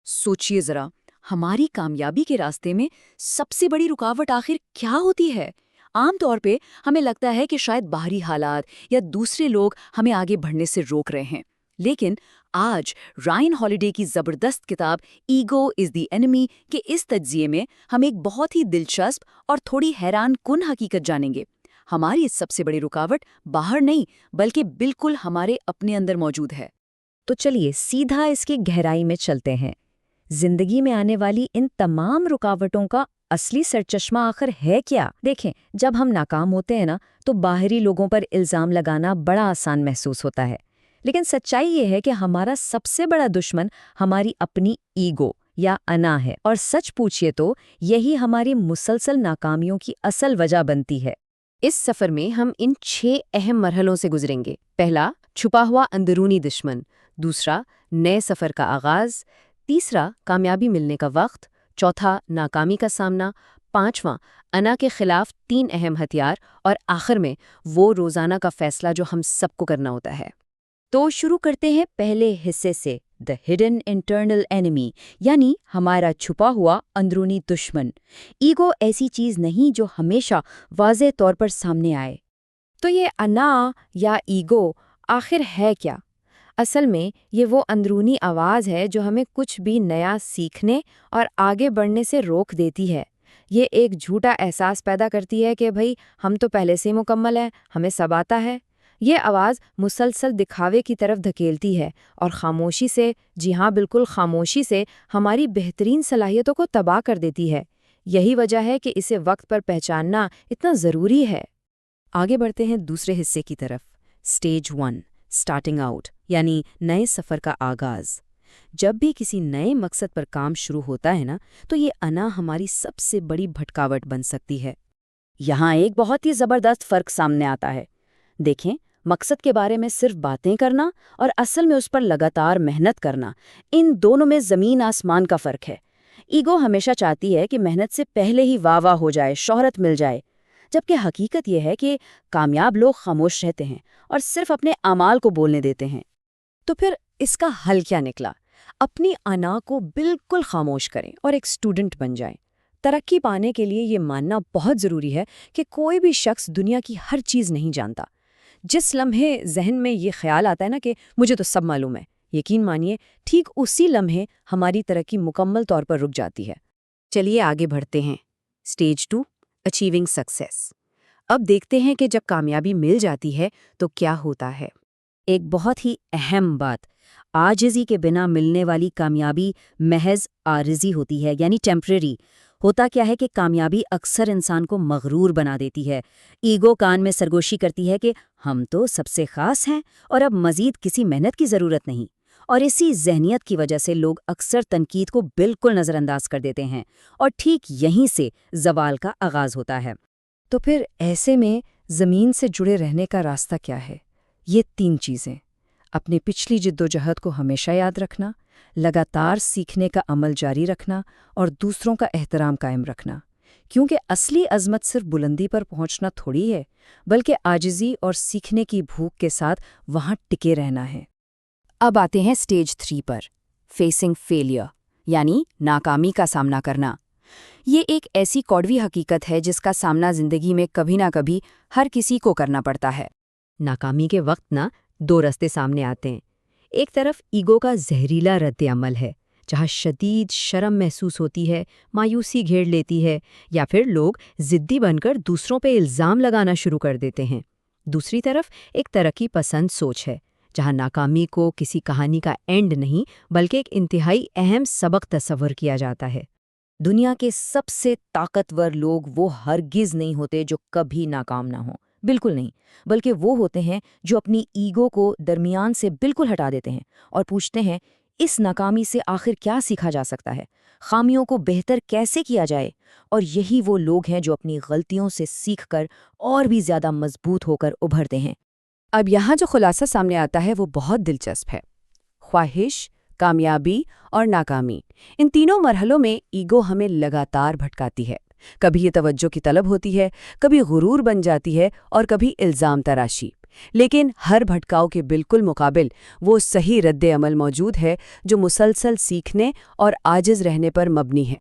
सोचिए जरा, हमारी कामयाबी के रास्ते में सबसे बड़ी रुकावट आखिर क्या होती है? आम तौर पे हमें लगता है कि शायद बाहरी हालात या दूसरे लोग हमें आगे बढ़ने से रोक रहे हैं। लेकिन आज रायन हॉलिडे की जबरदस्त किताब ईगो इज द एनिमी के इस तज्जिए में हम एक बहुत ही दिलचस्प और थोड़ी हैरान कुन हकीकत जानेंगे। हमारी सबसे बड़ी रुकावट बाहर नहीं, बल्कि बिल्कुल हमारे अपने अंदर मौजूद है। तो चलिए सीधा इसकी गहराई में चलते हैं। जिंदगी में आने वाली इन तमाम रुकावटों का असली सरचश्मा आखिर है क्या? देखें, जब हम नाकाम होते हैं ना, तो बाहरी लोगों पर इल्जाम लगाना बड़ा आसान महसूस होता है। लेकिन सच्चाई ये है कि हमारा सबसे बड़ा दुश्मन हमारी अपनी ईगो या अना है, और सच पूछिए तो यही हमारी मुसलसल नाकामियों की असल वजह बनती है। इस सफर में हम इन 6 अहम मरहलों से गुजरेंगे। पहला, छुपा हुआ अंदरूनी दुश्मन। दूसरा, नए सफर का आगाज। तीसरा, कामयाबी मिलने का वक्त। चौथा, नाकामी का सामना। पांचवां, अना के खिलाफ 3 अहम हथियार। और आखिर में वो रोजाना का फैसला जो हम सबको करना होता है। तो शुरू करते हैं पहले हिस्से से, द हिडन इंटरनल एनिमी, यानी हमारा छुपा हुआ अंदरूनी दुश्मन। ईगो ऐसी चीज नहीं जो हमेशा वाज़ेह तौर पर सामने आए। तो ये अना या ईगो आखिर है क्या? असल में ये वो अंदरूनी आवाज़ है जो हमें कुछ भी नया सीखने और आगे बढ़ने से रोक देती है। ये एक झूठा एहसास पैदा करती है कि भाई हम तो पहले से ही मुकम्मल हैं, हमें सब आता है। ये आवाज़ मुसलसल दिखावे की तरफ धकेलती है और खामोशी से, जी हाँ बिल्कुल खामोशी से, हमारी बेहतरीन सलाहियतों को तबाह कर देती है। यही वजह है कि इसे वक्त पर पहचानना इतना ज़रूरी है। आगे बढ़ते हैं दूसरे हिस्से की तरफ, स्टेज 1, स्टार्टिंग आउट, यानी नए सफ़र का आगाज़। जब भी किसी नए मकसद पर काम शुरू होता है ना, तो ये अना हमारी सबसे बड़ी भटकावट बन सकती है। यहाँ एक बहुत ही ज़बरदस्त फ़र्क सामने आता है। देखें, मकसद के बारे में सिर्फ बातें करना और असल में उस पर लगातार मेहनत करना, इन दोनों में ज़मीन आसमान का फ़र्क है। ईगो हमेशा चाहती है कि मेहनत से पहले ही वाह हो जाए, शोहरत मिल जाए, जबकि हकीकत यह है कि कामयाब लोग खामोश रहते हैं और सिर्फ अपने अमाल को बोलने देते हैं। तो फिर इसका हल क्या निकला? अपनी अना को बिल्कुल खामोश करें और एक स्टूडेंट बन जाएं। तरक्की पाने के लिए ये मानना बहुत ज़रूरी है कि कोई भी शख्स दुनिया की हर चीज़ नहीं जानता। जिस लम्हे जहन में ये ख्याल आता है ना कि मुझे तो सब मालूम है, यकीन मानिए ठीक उसी लम्हे हमारी तरक्की मुकम्मल तौर पर रुक जाती है। चलिए आगे बढ़ते हैं, स्टेज 2, अचीविंग सक्सेस। अब देखते हैं कि जब कामयाबी मिल जाती है तो क्या होता है। एक बहुत ही अहम बात, आजिज़ी के बिना मिलने वाली कामयाबी महज आरिज़ी होती है, यानी टेम्परेरी। होता क्या है कि कामयाबी अक्सर इंसान को मगरूर बना देती है। ईगो कान में सरगोशी करती है कि हम तो सबसे ख़ास हैं और अब मज़ीद किसी मेहनत की ज़रूरत नहीं। और इसी ज़हनियत की वजह से लोग अक्सर तनकीद को बिल्कुल नज़रअंदाज कर देते हैं, और ठीक यहीं से ज़वाल का आगाज़ होता है। तो फिर ऐसे में ज़मीन से जुड़े रहने का रास्ता क्या है? ये 3 चीज़ें: अपनी पिछली जिद्दोजहद को हमेशा याद रखना, लगातार सीखने का अमल जारी रखना और दूसरों का एहतराम कायम रखना। क्योंकि असली अज़मत सिर्फ बुलंदी पर पहुंचना थोड़ी है, बल्कि आजिज़ी और सीखने की भूख के साथ वहां टिके रहना है। अब आते हैं स्टेज 3 पर, फेसिंग फेलियर, यानी नाकामी का सामना करना। ये एक ऐसी कड़वी हकीकत है जिसका सामना ज़िंदगी में कभी ना कभी हर किसी को करना पड़ता है। नाकामी के वक्त ना 2 रास्ते सामने आते हैं। एक तरफ ईगो का जहरीला रद्द-ए-अमल है, जहाँ शदीद शर्म महसूस होती है, मायूसी घेर लेती है, या फिर लोग ज़िद्दी बनकर दूसरों पे इल्ज़ाम लगाना शुरू कर देते हैं। दूसरी तरफ एक तरक्की पसंद सोच है, जहाँ नाकामी को किसी कहानी का एंड नहीं, बल्कि एक इंतहाई अहम सबक तस्वर किया जाता है। दुनिया के सबसे ताकतवर लोग वो हरगिज़ नहीं होते जो कभी नाकाम ना हों, बिल्कुल नहीं, बल्कि वो होते हैं जो अपनी ईगो को दरमियान से बिल्कुल हटा देते हैं और पूछते हैं, इस नाकामी से आखिर क्या सीखा जा सकता है, खामियों को बेहतर कैसे किया जाए। और यही वो लोग हैं जो अपनी गलतियों से सीखकर और भी ज़्यादा मजबूत होकर उभरते हैं। अब यहाँ जो खुलासा सामने आता है वो बहुत दिलचस्प है। ख्वाहिश, कामयाबी और नाकामी, इन तीनों मरहलों में ईगो हमें लगातार भटकाती है। कभी ये तवज्जो की तलब होती है, कभी गुरूर बन जाती है और कभी इल्ज़ाम तराशी। لیکن ہر بھٹکاؤ کے بالکل مقابل وہ صحیح رد عمل موجود ہے جو مسلسل سیکھنے اور عاجز رہنے پر مبنی ہے۔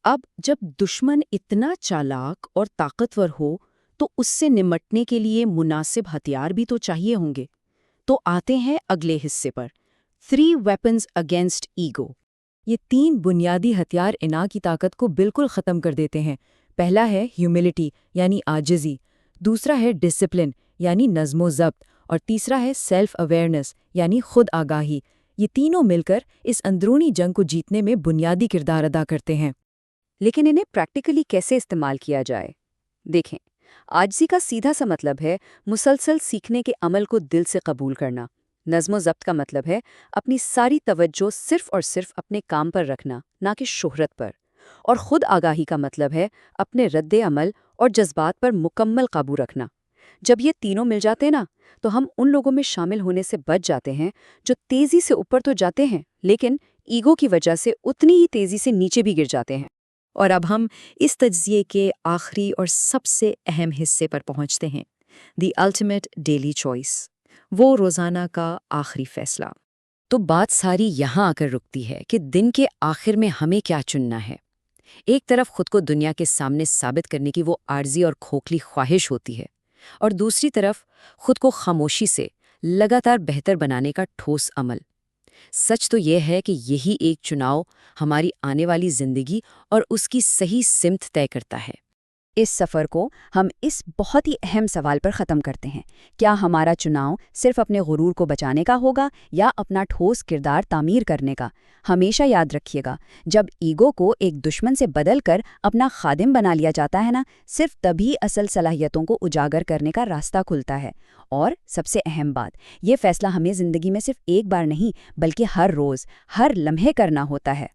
اب جب دشمن اتنا چالاک اور طاقتور ہو تو اس سے نمٹنے کے لیے مناسب ہتھیار بھی تو چاہیے ہوں گے۔ تو آتے ہیں اگلے حصے پر، 3 weapons against ego۔ یہ 3 بنیادی ہتھیار انا کی طاقت کو بالکل ختم کر دیتے ہیں۔ پہلا ہے ہیوملٹی یعنی عاجزی، دوسرا ہے ڈسپلن یعنی نظم و ضبط، اور تیسرا ہے سیلف اویئرنیس یعنی خود آگاہی۔ یہ تینوں مل کر اس اندرونی جنگ کو جیتنے میں بنیادی کردار ادا کرتے ہیں۔ لیکن انہیں پریکٹیکلی کیسے استعمال کیا جائے؟ دیکھیں، عاجزی کا سیدھا سا مطلب ہے مسلسل سیکھنے کے عمل کو دل سے قبول کرنا۔ نظم و ضبط کا مطلب ہے اپنی ساری توجہ صرف اور صرف اپنے کام پر رکھنا، نہ کہ شہرت پر۔ اور خود آگاہی کا مطلب ہے اپنے رد عمل اور جذبات پر مکمل قابو رکھنا۔ جب یہ تینوں مل جاتے نا تو ہم ان لوگوں میں شامل ہونے سے بچ جاتے ہیں جو تیزی سے اوپر تو جاتے ہیں لیکن ایگو کی وجہ سے اتنی ہی تیزی سے نیچے بھی گر جاتے ہیں۔ اور اب ہم اس تجزیے کے آخری اور سب سے اہم حصے پر پہنچتے ہیں، دی الٹیمیٹ ڈیلی چوائس، وہ روزانہ کا آخری فیصلہ۔ تو بات ساری یہاں آ کر رکتی ہے کہ دن کے آخر میں ہمیں کیا چننا ہے۔ ایک طرف خود کو دنیا کے سامنے ثابت کرنے کی وہ عارضی اور کھوکھلی خواہش ہوتی ہے، اور دوسری طرف خود کو خاموشی سے لگاتار بہتر بنانے کا ٹھوس عمل۔ سچ تو یہ ہے کہ یہی ایک چناؤ ہماری آنے والی زندگی اور اس کی صحیح سمت طے کرتا ہے۔ اس سفر کو ہم اس بہت ہی اہم سوال پر ختم کرتے ہیں، کیا ہمارا چناؤ صرف اپنے غرور کو بچانے کا ہوگا یا اپنا ٹھوس کردار تعمیر کرنے کا؟ ہمیشہ یاد رکھیے گا، جب ایگو کو ایک دشمن سے بدل کر اپنا خادم بنا لیا جاتا ہے نا، صرف تبھی اصل صلاحیتوں کو اجاگر کرنے کا راستہ کھلتا ہے۔ اور سب سے اہم بات، یہ فیصلہ ہمیں زندگی میں صرف ایک بار نہیں بلکہ ہر روز، ہر لمحے کرنا ہوتا ہے۔